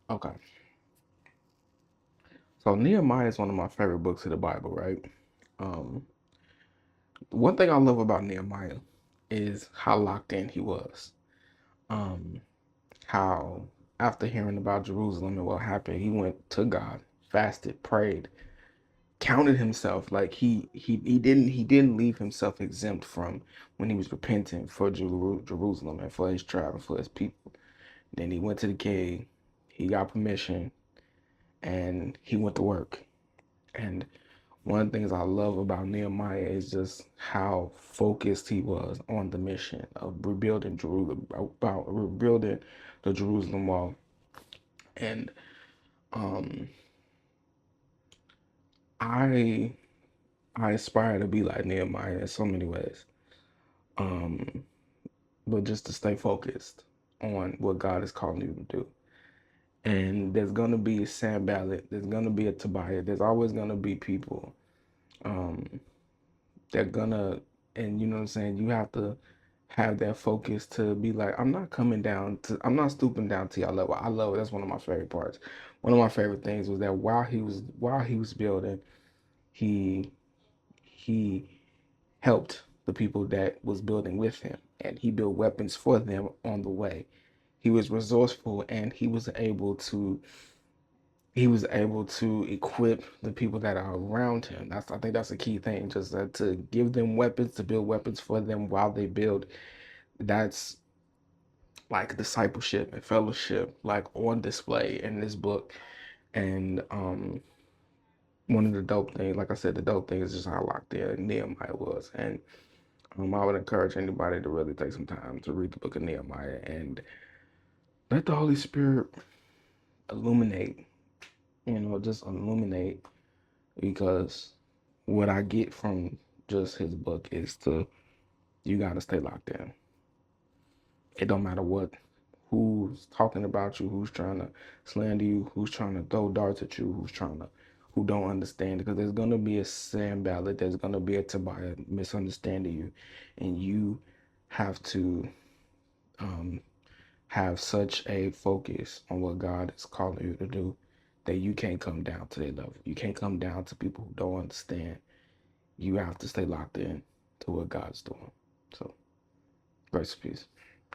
Okay. So Nehemiah is one of my favorite books of the Bible, right? Um, one thing I love about Nehemiah is how locked in he was. Um, how after hearing about Jerusalem and what happened, he went to God, fasted, prayed, counted himself like he didn't leave himself exempt from when he was repenting for Jerusalem and for his tribe and for his people. Then he went to the king, he got permission, and he went to work. And one of the things I love about Nehemiah is just how focused he was on the mission of rebuilding Jerusalem, about rebuilding the Jerusalem wall. And um, I I aspire to be like Nehemiah in so many ways. Um, but just to stay focused on what God is calling you to do. And there's gonna be a Sanballat, there's gonna be a Tobiah, there's always gonna be people um they're gonna, and you know what I'm saying, you have to have that focus to be like, I'm not stooping down to your level. I love it. That's one of my favorite parts. One of my favorite things was that while he was building, he he helped the people that was building with him, and he built weapons for them on the way. He was resourceful, and he was able to equip the people that are around him. I think that's a key thing, just that to give them weapons, to build weapons for them while they build. That's like discipleship and fellowship, like on display in this book. And one of the dope things, like I said, the dope thing is just how locked in Nehemiah was. And I would encourage anybody to really take some time to read the book of Nehemiah and let the Holy Spirit illuminate, just illuminate, because what I get from just his book is you gotta stay locked in. It don't matter who's talking about you, who's trying to slander you, who's trying to throw darts at you, who don't understand, because there's gonna be a Sanballat, there's gonna be a Tobiah misunderstanding you, and you have to um, have such a focus on what God is calling you to do that you can't come down to their level. You can't come down to people who don't understand. You have to stay locked in to what God's doing. So, grace and peace.